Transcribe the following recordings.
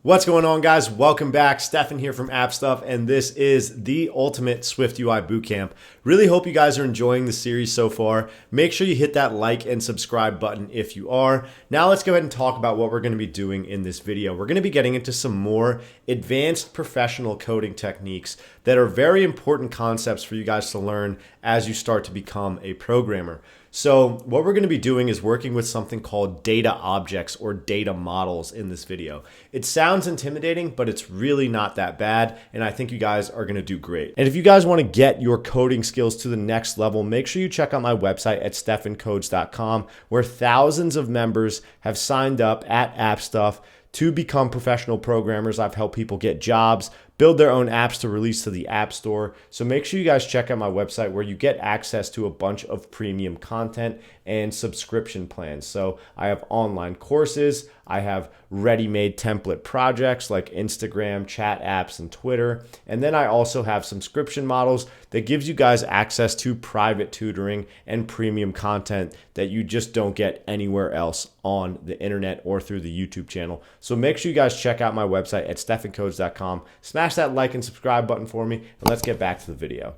What's going on, guys? Welcome back. Stefan here from AppStuff, and this is the ultimate SwiftUI Bootcamp. Really hope you guys are enjoying the series so far. Make sure you hit that like and subscribe button if you are. Now let's go ahead and talk about what we're going to be doing in this video. We're going to be getting into some more advanced professional coding techniques that are very important concepts for you guys to learn as you start to become a programmer. So what we're going to be doing is working with something called data objects or data models in this video. It sounds intimidating, but it's really not that bad, and I think you guys are going to do great. And if you guys want to get your coding skills to the next level, make sure you check out my website at stefancodes.com, where thousands of members have signed up at AppStuff to become professional programmers. I've helped people get jobs, build their own apps to release to the App Store. So make sure you guys check out my website where you get access to a bunch of premium content and subscription plans. So I have online courses, I have ready-made template projects like Instagram, chat apps, and Twitter. And then I also have subscription models that gives you guys access to private tutoring and premium content that you just don't get anywhere else on the internet or through the YouTube channel. So make sure you guys check out my website at stefancodes.com. Smash that like and subscribe button for me, and let's get back to the video.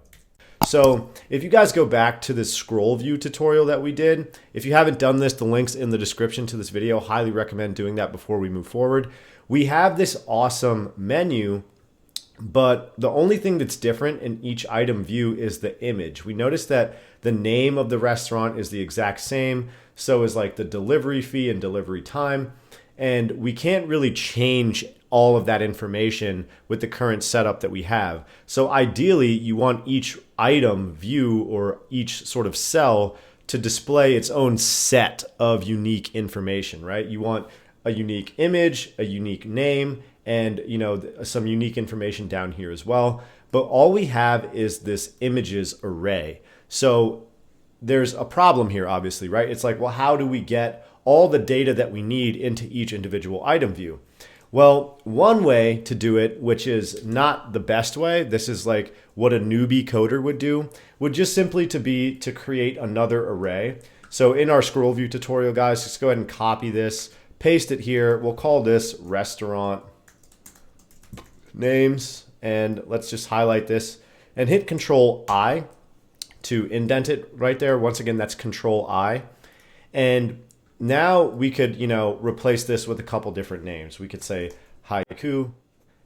So if you guys go back to this scroll view tutorial that we did, if you haven't done this, the link's in the description to this video. Highly recommend doing that before we move forward. We have this awesome menu, but the only thing that's different in each item view is the image. We notice that the name of the restaurant is the exact same, so is like the delivery fee and delivery time. And we can't really change all of that information with the current setup that we have. So ideally, you want each item view or each sort of cell to display its own set of unique information, right? You want a unique image, a unique name, and some unique information down here as well. But all we have is this images array. So there's a problem here, obviously, right? It's like, well, how do we get all the data that we need into each individual item view? Well, one way to do it, which is not the best way, this is like what a newbie coder would do, would just simply to create another array. So in our scroll view tutorial, guys, just go ahead and copy this, paste it here. We'll call this restaurant names, and let's just highlight this and hit Control I to indent it right there. Once again, that's Control I. And now we could, replace this with a couple different names. We could say haiku,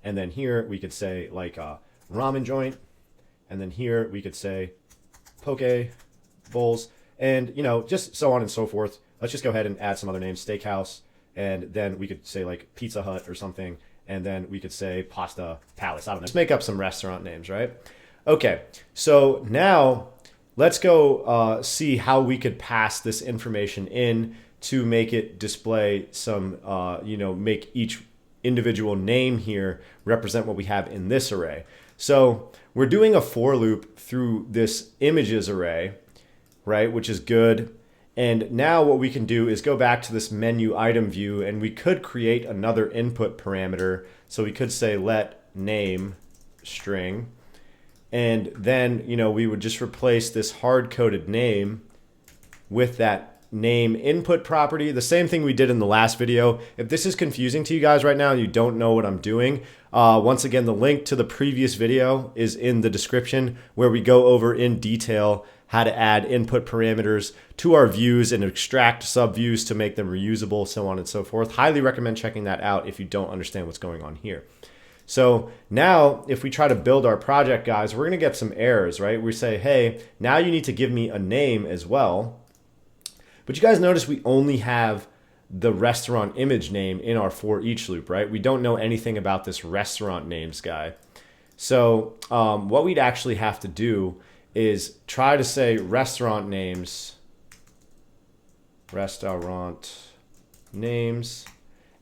and then here we could say like a ramen joint, and then here we could say poke bowls, and just so on and so forth. Let's just go ahead and add some other names, steakhouse, and then we could say like Pizza Hut or something, and then we could say Pasta Palace. I don't know. Let's make up some restaurant names, right? Okay, so now let's go see how we could pass this information in to make it display some, make each individual name here represent what we have in this array. So we're doing a for loop through this images array, right, which is good. And now what we can do is go back to this menu item view, and we could create another input parameter. So we could say let name string, and then, we would just replace this hard-coded name with that name input property. The same thing we did in the last video. If this is confusing to you guys right now and you don't know what I'm doing, once again, the link to the previous video is in the description, where we go over in detail how to add input parameters to our views and extract subviews to make them reusable, so on and so forth. Highly recommend checking that out if you don't understand what's going on here. So now if we try to build our project, guys, we're going to get some errors, right? We say, hey, now you need to give me a name as well. But you guys notice we only have the restaurant image name in our for each loop, right? We don't know anything about this restaurant names guy. So what we'd actually have to do is try to say restaurant names,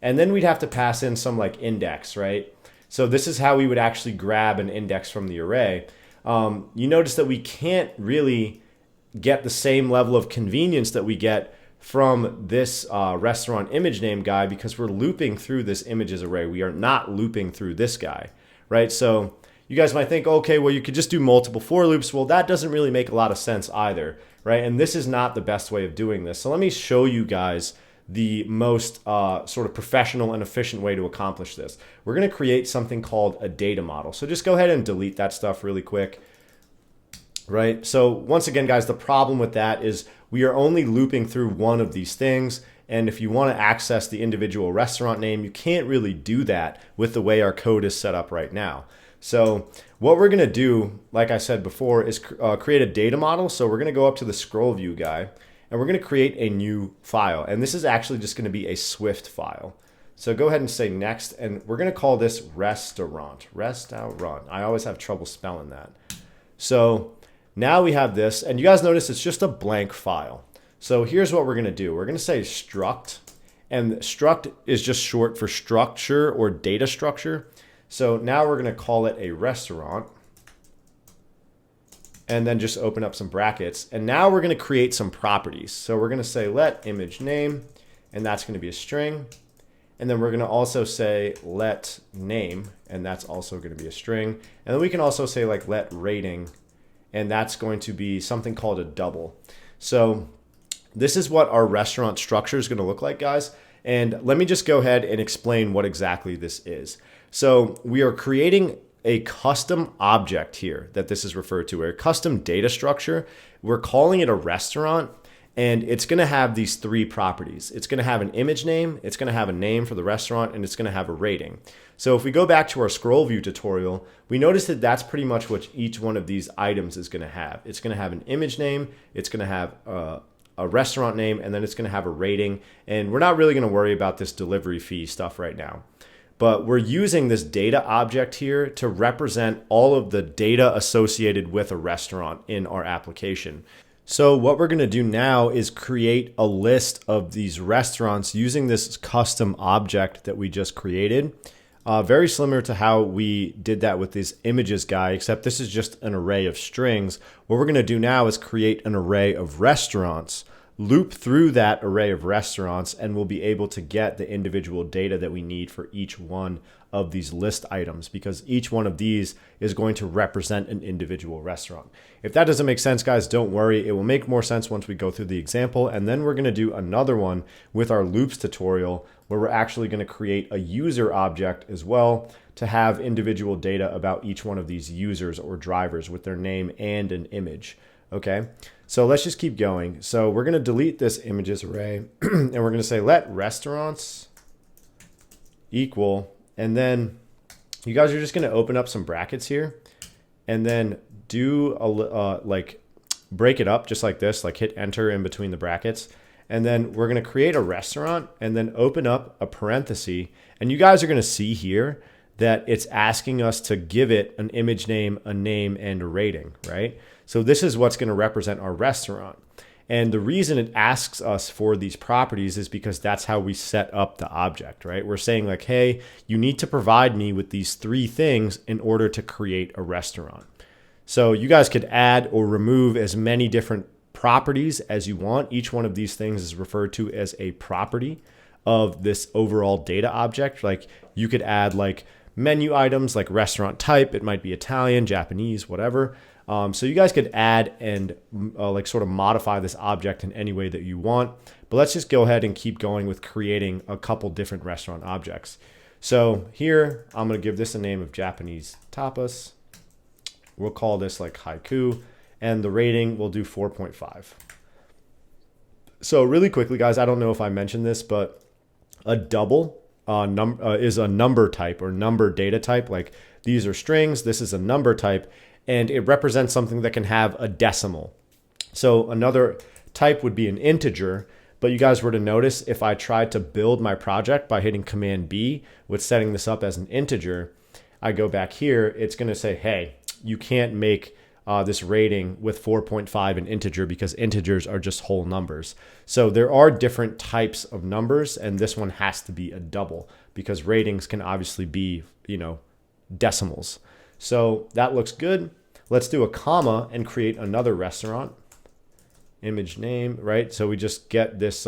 and then we'd have to pass in some like index, right? So this is how we would actually grab an index from the array. You notice that we can't really get the same level of convenience that we get from this restaurant image name guy because we're looping through this images array. We are not looping through this guy, right? So you guys might think, okay, well, you could just do multiple for loops. Well, that doesn't really make a lot of sense either, right? And this is not the best way of doing this. So let me show you guys the most sort of professional and efficient way to accomplish this. We're going to create something called a data model. So just go ahead and delete that stuff really quick. Right? So once again, guys, the problem with that is we are only looping through one of these things. And if you want to access the individual restaurant name, you can't really do that with the way our code is set up right now. So what we're going to do, like I said before, is create a data model. So we're going to go up to the scroll view guy, and we're going to create a new file. And this is actually just going to be a Swift file. So go ahead and say next, and we're going to call this restaurant. I always have trouble spelling that. So now we have this, and you guys notice it's just a blank file. So here's what we're going to do. We're going to say struct, and struct is just short for structure or data structure. So now we're going to call it a restaurant, and then just open up some brackets. And now we're going to create some properties. So we're going to say let image name, and that's going to be a string. And then we're going to also say let name, and that's also going to be a string. And then we can also say like let rating, and that's going to be something called a double. So this is what our restaurant structure is going to look like, guys. And let me just go ahead and explain what exactly this is. So we are creating a custom object here that this is referred to, a custom data structure. We're calling it a restaurant, and it's going to have these three properties. It's going to have an image name, it's going to have a name for the restaurant, and it's going to have a rating. So if we go back to our scroll view tutorial, we notice that that's pretty much what each one of these items is going to have. It's going to have an image name, it's going to have a restaurant name, and then it's going to have a rating. And we're not really going to worry about this delivery fee stuff right now. But we're using this data object here to represent all of the data associated with a restaurant in our application. So what we're going to do now is create a list of these restaurants using this custom object that we just created. Very similar to how we did that with this images guy, except this is just an array of strings. What we're going to do now is create an array of restaurants, loop through that array of restaurants, and we'll be able to get the individual data that we need for each one of these list items, because each one of these is going to represent an individual restaurant. If that doesn't make sense, guys, don't worry. It will make more sense once we go through the example. And then we're going to do another one with our loops tutorial where we're actually going to create a user object as well to have individual data about each one of these users or drivers with their name and an image. Okay, so let's just keep going. So we're going to delete this images array and we're going to say let restaurants equal, and then you guys are just going to open up some brackets here and then do like break it up just like this, like hit enter in between the brackets. And then we're going to create a restaurant and then open up a parenthesis. And you guys are going to see here that it's asking us to give it an image name, a name, and a rating, right? So this is what's going to represent our restaurant. And the reason it asks us for these properties is because that's how we set up the object, right? We're saying like, hey, you need to provide me with these three things in order to create a restaurant. So you guys could add or remove as many different properties as you want. Each one of these things is referred to as a property of this overall data object. Like you could add like menu items like restaurant type. It might be Italian, Japanese, whatever. So you guys could add and like sort of modify this object in any way that you want. But let's just go ahead and keep going with creating a couple different restaurant objects. So here, I'm going to give this a name of Japanese tapas. We'll call this like haiku, and the rating we'll do 4.5. So really quickly, guys, I don't know if I mentioned this, but a double is a number type or number data type. Like these are strings, this is a number type, and it represents something that can have a decimal. So another type would be an integer, but you guys were to notice if I tried to build my project by hitting Command B with setting this up as an integer, I go back here, it's going to say, hey, you can't make this rating with 4.5 an integer because integers are just whole numbers. So there are different types of numbers, and this one has to be a double because ratings can obviously be, decimals. So that looks good. Let's do a comma and create another restaurant. Image name, right? So we just get this,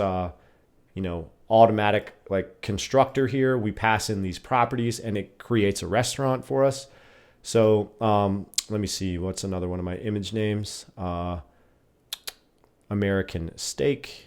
automatic like constructor here. We pass in these properties and it creates a restaurant for us. So let me see, what's another one of my image names? American steak.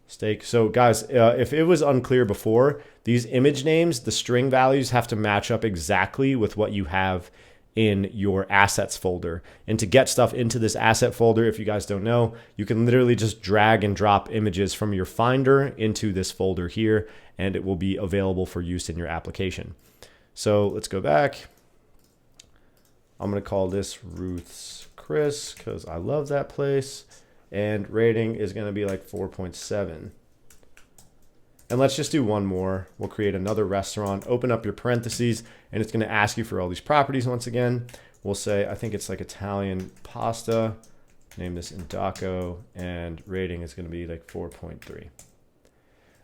Steak. So guys, if it was unclear before, these image names, the string values have to match up exactly with what you have in your assets folder. And to get stuff into this asset folder, if you guys don't know, you can literally just drag and drop images from your Finder into this folder here, and it will be available for use in your application. So let's go back. I'm going to call this Ruth's Chris because I love that place. And rating is going to be like 4.7. And let's just do one more. We'll create another restaurant, open up your parentheses, and it's going to ask you for all these properties once again. We'll say, I think it's like Italian pasta, name this Indaco, and rating is going to be like 4.3.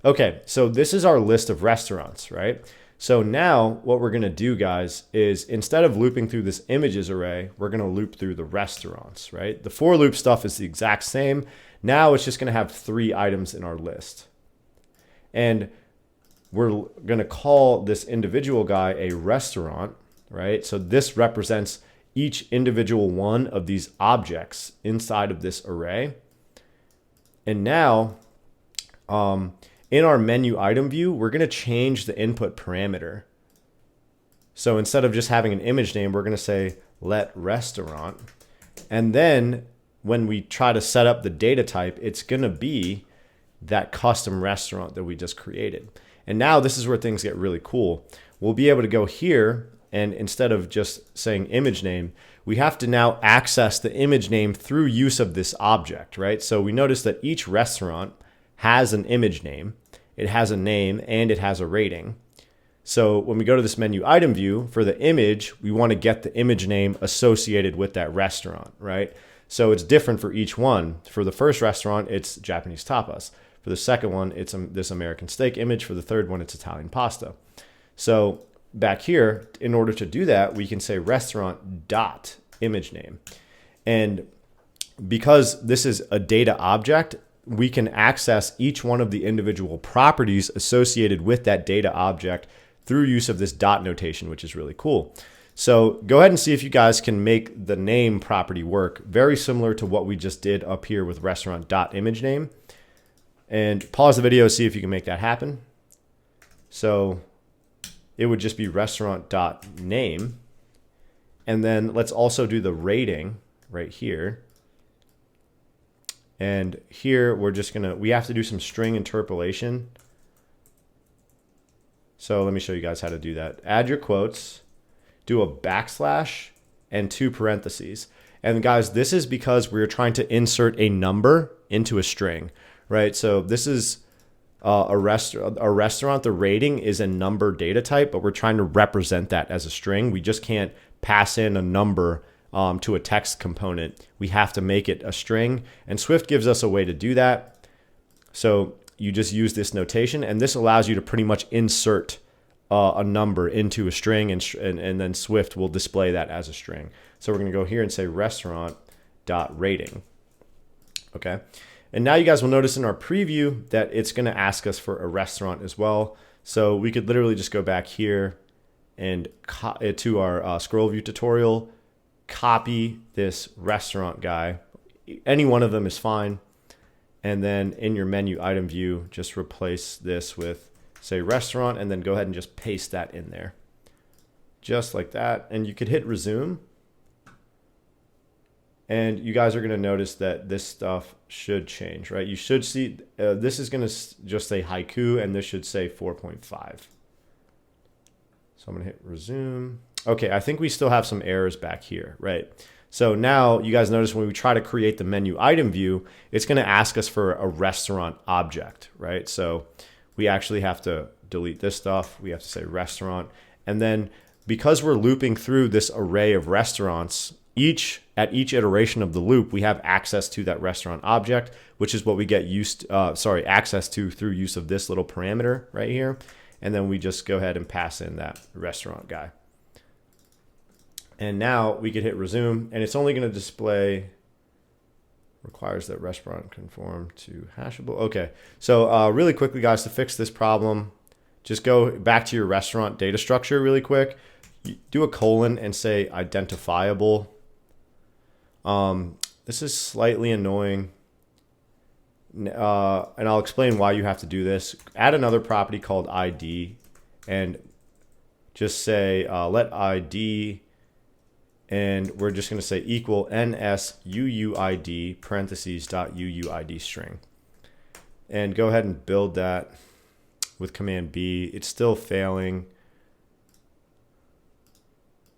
Okay, so this is our list of restaurants, right? So now what we're going to do, guys, is instead of looping through this images array, we're going to loop through the restaurants, right? The for loop stuff is the exact same. Now it's just going to have 3 items in our list. And we're going to call this individual guy a restaurant, right? So this represents each individual one of these objects inside of this array. And now, in our menu item view, we're going to change the input parameter. So instead of just having an image name, we're going to say let restaurant. And then when we try to set up the data type, it's going to be that custom restaurant that we just created. And now this is where things get really cool. We'll be able to go here, and instead of just saying image name, we have to now access the image name through use of this object, right? So we notice that each restaurant has an image name, it has a name, and it has a rating. So when we go to this menu item view for the image, we want to get the image name associated with that restaurant, right? So it's different for each one. For the first restaurant, it's Japanese tapas. For the second one, it's this American steak image. For the third one, it's Italian pasta. So back here, in order to do that, we can say restaurant dot image name. And because this is a data object, we can access each one of the individual properties associated with that data object through use of this dot notation, which is really cool. So go ahead and see if you guys can make the name property work, very similar to what we just did up here with restaurant.imageName. And pause the video, see if you can make that happen. So it would just be restaurant.name. And then let's also do the rating right here. And here we're just we have to do some string interpolation. So let me show you guys how to do that. Add your quotes, do a backslash and 2 parentheses. And guys, this is because we're trying to insert a number into a string, right? So this is a restaurant. The rating is a number data type, but we're trying to represent that as a string. We just can't pass in a number to a text component. We have to make it a string, and Swift gives us a way to do that. So you just use this notation, and this allows you to pretty much insert a number into a string, and then Swift will display that as a string. So we're going to go here and say restaurant.rating. Okay. And now you guys will notice in our preview that it's going to ask us for a restaurant as well. So we could literally just go back here and to our scroll view tutorial, copy this restaurant guy. Any one of them is fine. And then in your menu item view, just replace this with, say, restaurant, and then go ahead and just paste that in there. Just like that. And you could hit resume. And you guys are going to notice that this stuff should change, right? You should see, this is going to just say haiku, and this should say 4.5. So I'm going to hit resume. Okay, I think we still have some errors back here, right? So now you guys notice when we try to create the menu item view, it's going to ask us for a restaurant object, right? So we actually have to delete this stuff. We have to say restaurant. And then because we're looping through this array of restaurants, at each iteration of the loop, we have access to that restaurant object, which is what we get access to through use of this little parameter right here. And then we just go ahead and pass in that restaurant guy. And now we could hit resume, and it's only going to display, requires that restaurant conform to hashable. Okay, so really quickly, guys, to fix this problem, just go back to your restaurant data structure really quick. Do a colon and say identifiable. This is slightly annoying. and I'll explain why you have to do this. Add another property called ID and just say let ID, and we're just going to say equal NSUUID parentheses .uuid string. And go ahead and build that with Command B. It's still failing.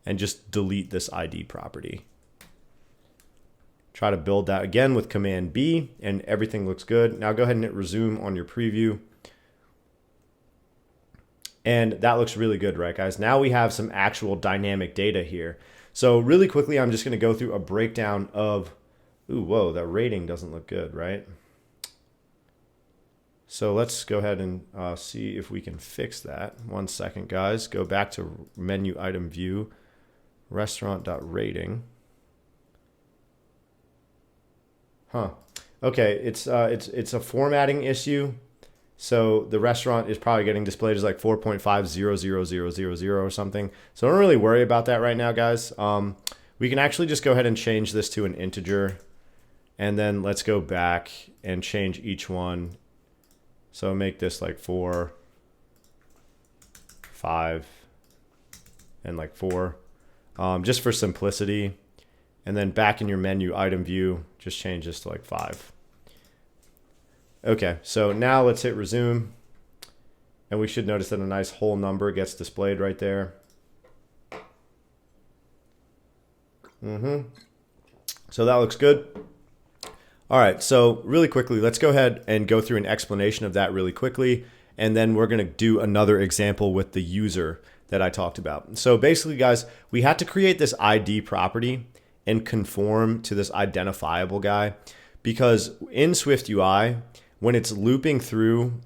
And just delete this ID property. Try to build that again with Command B, and everything looks good. Now go ahead and hit resume on your preview. And that looks really good, right, guys? Now we have some actual dynamic data here. So really quickly, I'm just going to go through a breakdown of, ooh, whoa, that rating doesn't look good, right? So let's go ahead and see if we can fix that. 1 second, guys. Go back to menu item view, restaurant.rating. Okay, it's a formatting issue. So the restaurant is probably getting displayed as like 4.5000000 or something. So don't really worry about that right now, guys. We can actually just go ahead and change this to an integer. And then let's go back and change each one. So make this like 4, 5, and like 4, just for simplicity. And then back in your menu item view, just change this to like 5. Okay, so now let's hit resume. And we should notice that a nice whole number gets displayed right there. So that looks good. All right, so really quickly, let's go ahead and go through an explanation of that really quickly. And then we're going to do another example with the user that I talked about. So basically, guys, we had to create this ID property and conform to this identifiable guy, because in SwiftUI, when it's looping through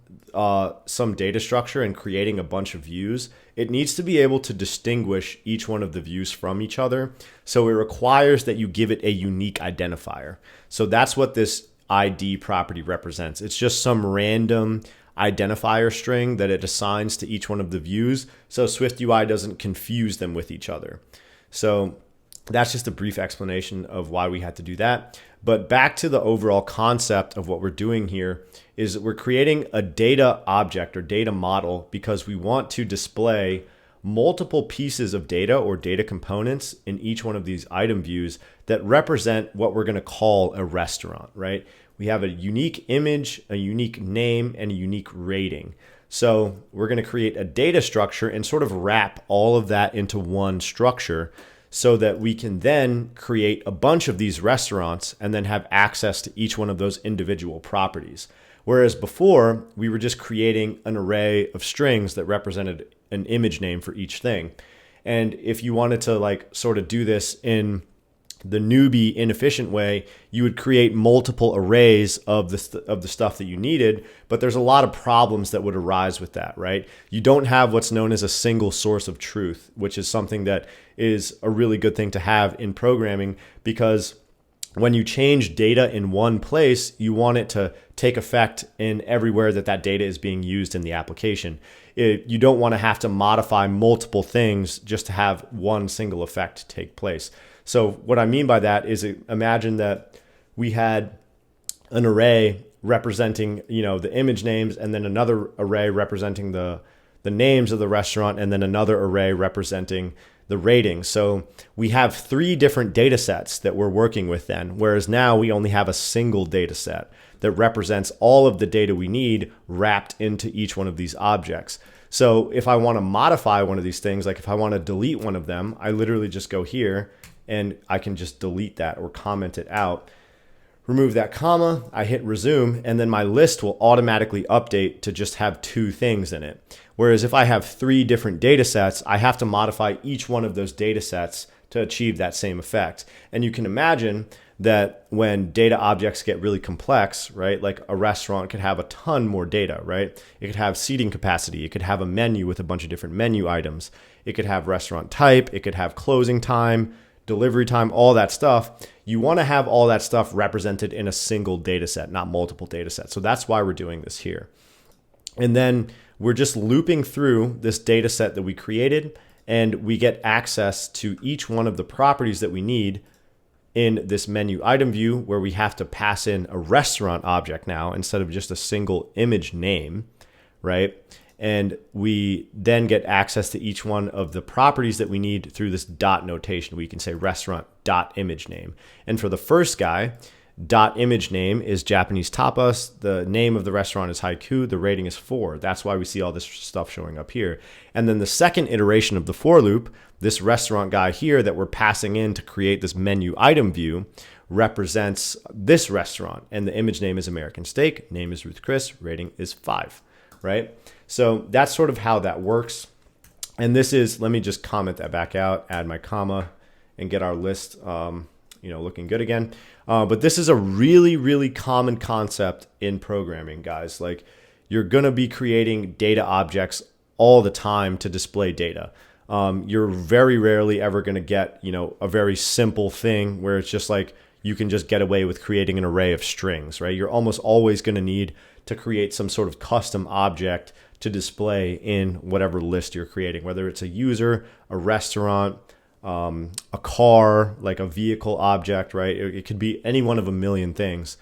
some data structure and creating a bunch of views, it needs to be able to distinguish each one of the views from each other. So it requires that you give it a unique identifier. So that's what this ID property represents. It's just some random identifier string that it assigns to each one of the views, so SwiftUI doesn't confuse them with each other. So that's just a brief explanation of why we had to do that. But back to the overall concept of what we're doing here is that we're creating a data object or data model because we want to display multiple pieces of data or data components in each one of these item views that represent what we're going to call a restaurant, right? We have a unique image, a unique name, and a unique rating. So we're going to create a data structure and sort of wrap all of that into one structure so that we can then create a bunch of these restaurants and then have access to each one of those individual properties. Whereas before, we were just creating an array of strings that represented an image name for each thing. And if you wanted to like sort of do this in the newbie inefficient way, you would create multiple arrays of the stuff that you needed, but there's a lot of problems that would arise with that, right? You don't have what's known as a single source of truth, which is something that is a really good thing to have in programming, because when you change data in one place, you want it to take effect in everywhere that data is being used in the application. You don't want to have to modify multiple things just to have one single effect take place. So what I mean by that is, imagine that we had an array representing, the image names, and then another array representing the names of the restaurant, and then another array representing the rating. So we have 3 different data sets that we're working with then, whereas now we only have a single data set that represents all of the data we need wrapped into each one of these objects. So if I want to modify one of these things, like if I want to delete one of them, I literally just go here and I can just delete that or comment it out. Remove that comma, I hit resume, and then my list will automatically update to just have 2 things in it. Whereas if I have 3 different data sets, I have to modify each one of those data sets to achieve that same effect. And you can imagine that when data objects get really complex, right? Like a restaurant could have a ton more data, right? It could have seating capacity. It could have a menu with a bunch of different menu items. It could have restaurant type. It could have closing time, delivery time, all that stuff. You want to have all that stuff represented in a single data set, not multiple data sets. So that's why we're doing this here. And then we're just looping through this data set that we created, and we get access to each one of the properties that we need in this menu item view where we have to pass in a restaurant object now instead of just a single image name, right? And we then get access to each one of the properties that we need through this dot notation. We can say restaurant dot image name. And for the first guy, dot image name is Japanese tapas. The name of the restaurant is Haiku. The rating is 4. That's why we see all this stuff showing up here. And then the second iteration of the for loop, this restaurant guy here that we're passing in to create this menu item view, represents this restaurant. And the image name is American Steak. Name is Ruth Chris. Rating is 5, right? So that's sort of how that works. And this is, let me just comment that back out, add my comma, and get our list looking good again. But this is a really, really common concept in programming, guys. Like, you're going to be creating data objects all the time to display data. You're very rarely ever going to get, a very simple thing where it's just like you can just get away with creating an array of strings, right? You're almost always going to need to create some sort of custom object to display in whatever list you're creating, whether it's a user, a restaurant, a car, like a vehicle object, right? It could be any one of a million things.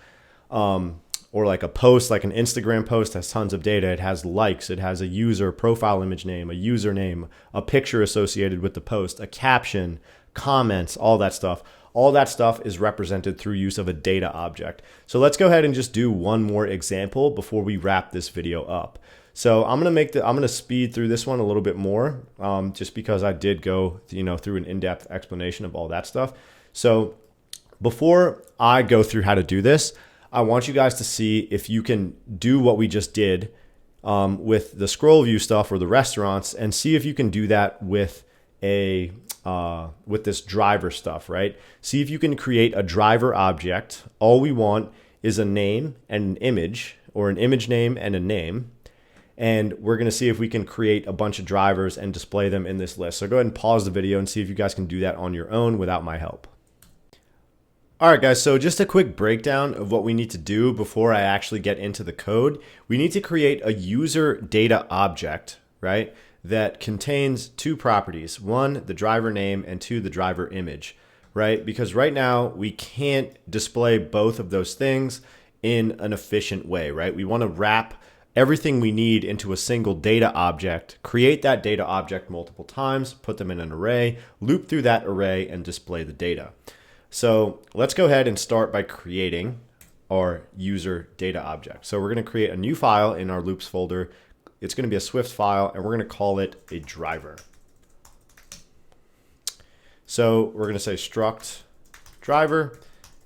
Or like a post, like an Instagram post has tons of data. It has likes, it has a user profile image name, a username, a picture associated with the post, a caption, comments, all that stuff. All that stuff is represented through use of a data object. So let's go ahead and just do one more example before we wrap this video up. So I'm gonna speed through this one a little bit more, just because I did go through an in-depth explanation of all that stuff. So before I go through how to do this, I want you guys to see if you can do what we just did with the scroll view stuff or the restaurants, and see if you can do that with with this driver stuff, right? See if you can create a driver object. All we want is a name and an image, or an image name and a name. And we're going to see if we can create a bunch of drivers and display them in this list. So go ahead and pause the video and see if you guys can do that on your own without my help. All right, guys, so just a quick breakdown of what we need to do before I actually get into the code. We need to create a user data object, right, that contains two properties. One, the driver name, and two, the driver image, right? Because right now we can't display both of those things in an efficient way, right? We want to wrap everything we need into a single data object, create that data object multiple times, put them in an array, loop through that array, and display the data. So let's go ahead and start by creating our user data object. So we're going to create a new file in our loops folder. It's going to be a Swift file, and we're going to call it a driver. So we're going to say struct driver.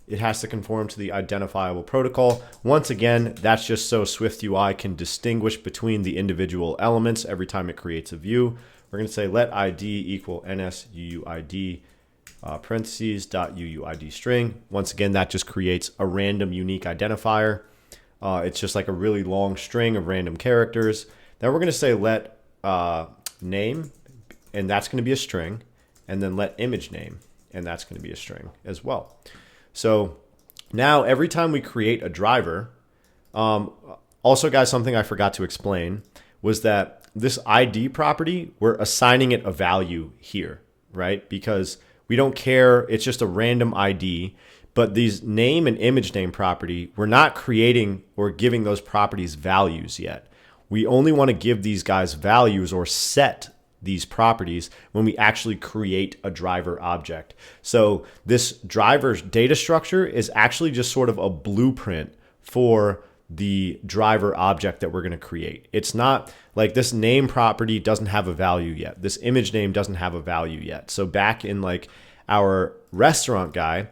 It has to conform to the identifiable protocol. Once again, that's just so SwiftUI can distinguish between the individual elements every time it creates a view. We're going to say let ID equal NSUUID parentheses dot UUID string. Once again, that just creates a random unique identifier. It's just like a really long string of random characters. Then we're going to say let name, and that's going to be a string, and then let image name, and that's going to be a string as well. So now every time we create a driver, also guys, something I forgot to explain was that this ID property, we're assigning it a value here, right? Because we don't care, it's just a random ID, but these name and image name property, we're not creating or giving those properties values yet. We only want to give these guys values or set these properties when we actually create a driver object. So this driver's data structure is actually just sort of a blueprint for the driver object that we're going to create. It's not like this name property doesn't have a value yet. This image name doesn't have a value yet. So back in like our restaurant guy,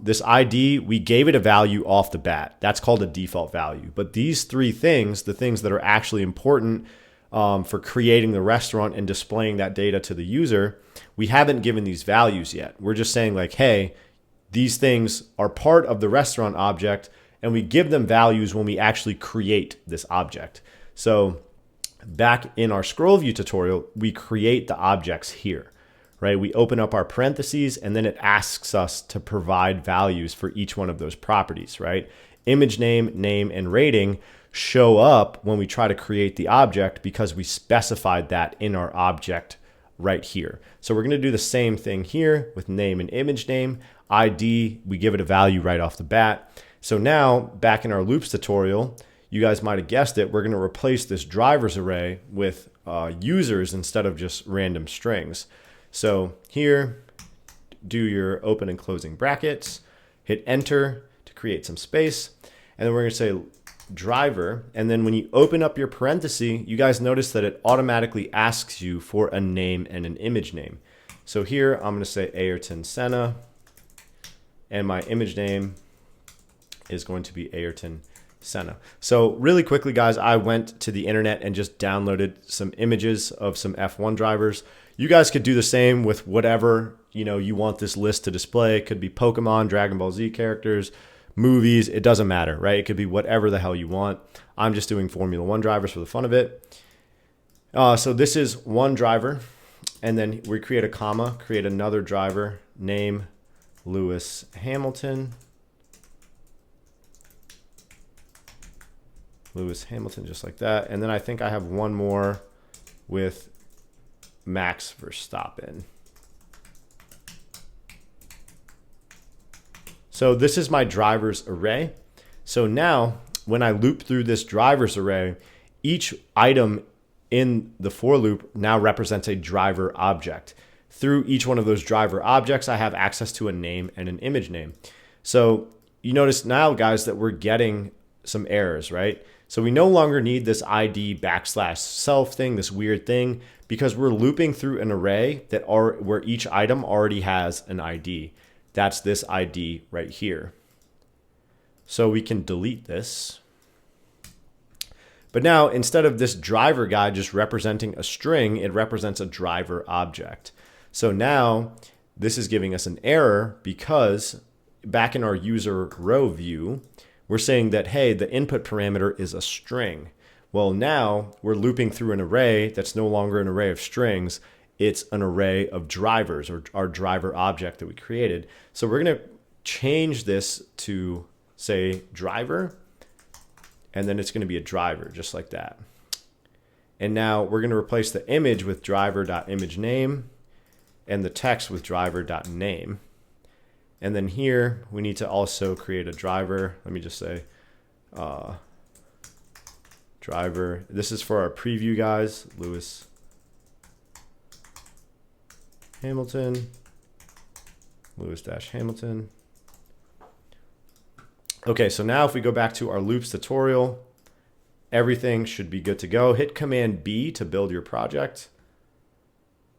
this ID, we gave it a value off the bat. That's called a default value. But these three things, the things that are actually important for creating the restaurant and displaying that data to the user, we haven't given these values yet. We're just saying like, hey, these things are part of the restaurant object, and we give them values when we actually create this object. So back in our scroll view tutorial, we create the objects here, right? We open up our parentheses, and then it asks us to provide values for each one of those properties, right? Image name, name, and rating show up when we try to create the object because we specified that in our object right here. So we're going to do the same thing here with name and image name. ID, we give it a value right off the bat. So now back in our loops tutorial, you guys might have guessed it, we're going to replace this drivers array with users instead of just random strings. So here, do your open and closing brackets, hit enter to create some space, and then we're going to say driver. And then when you open up your parenthesis, you guys notice that it automatically asks you for a name and an image name. So here I'm going to say Ayrton Senna, and my image name is going to be Ayrton Senna. So really quickly, guys, I went to the internet and just downloaded some images of some F1 drivers. You guys could do the same with whatever you want this list to display. It could be Pokemon, Dragon Ball Z characters, movies. It doesn't matter, right? It could be whatever the hell you want. I'm just doing Formula One drivers for the fun of it. So this is one driver, and then we create a comma, create another driver, name Lewis Hamilton. Lewis Hamilton, just like that. And then I think I have one more with Max Verstappen. So this is my drivers array. So now when I loop through this drivers array, each item in the for loop now represents a driver object. Through each one of those driver objects, I have access to a name and an image name. So you notice now, guys, that we're getting some errors, right? So we no longer need this ID \self thing, this weird thing, because we're looping through an array where each item already has an ID. That's this ID right here. So we can delete this. But now instead of this driver guy just representing a string, it represents a driver object. So now this is giving us an error because back in our user row view, we're saying that, hey, the input parameter is a string. Well, now we're looping through an array that's no longer an array of strings. It's an array of drivers, or our driver object that we created. So we're going to change this to, say, driver, and then it's going to be a driver, just like that. And now we're going to replace the image with driver.imageName and the text with driver.name. And then here we need to also create a driver. Let me just say driver. This is for our preview, guys. Lewis Hamilton. Lewis-Hamilton. Okay, so now if we go back to our loops tutorial, everything should be good to go. Hit Command B to build your project.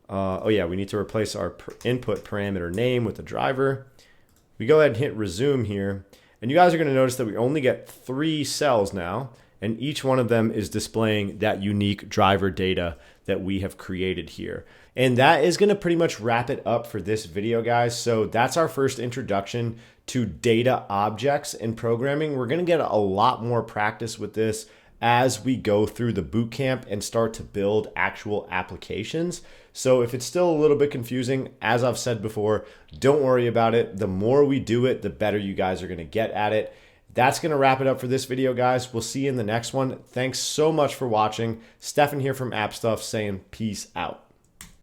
Oh yeah, we need to replace our input parameter name with the driver. We go ahead and hit resume here, and you guys are going to notice that we only get 3 cells now, and each one of them is displaying that unique driver data that we have created here. And that is going to pretty much wrap it up for this video, guys. So that's our first introduction to data objects in programming. We're going to get a lot more practice with this as we go through the bootcamp and start to build actual applications. So if it's still a little bit confusing, as I've said before, don't worry about it. The more we do it, the better you guys are going to get at it. That's going to wrap it up for this video, guys. We'll see you in the next one. Thanks so much for watching. Stefan here from AppStuff saying peace out.